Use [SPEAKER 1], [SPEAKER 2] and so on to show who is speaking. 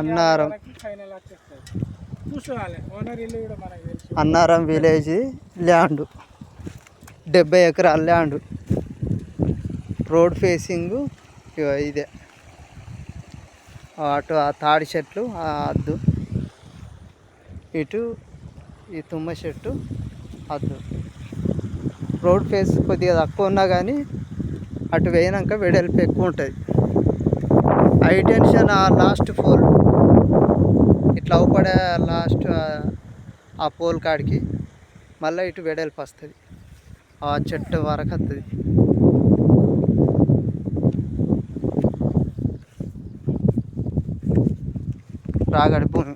[SPEAKER 1] Annaram Annaram village land 70 ఎకరాల land. Road facing ఇదే. అటు ఆ తాడి చెట్లు ఆ అద్దు, ఇటు ఈ తుమ్మ చెట్టు అద్దు. రోడ్ ఫేస్ కొద్దిగా తక్కువ ఉన్నా కానీ అటు వేయినాక వెడల్పు ఎక్కువ ఉంటుంది. హై టెన్షన్ ఆ లాస్ట్ పోల్ ఇట్లా అవుపడే లాస్ట్ ఆ పోల్ కాడికి మళ్ళీ ఇటు వెడల్పు వస్తుంది. ఆ చెట్టు వరకు వస్తుంది. రాగడి భూమి.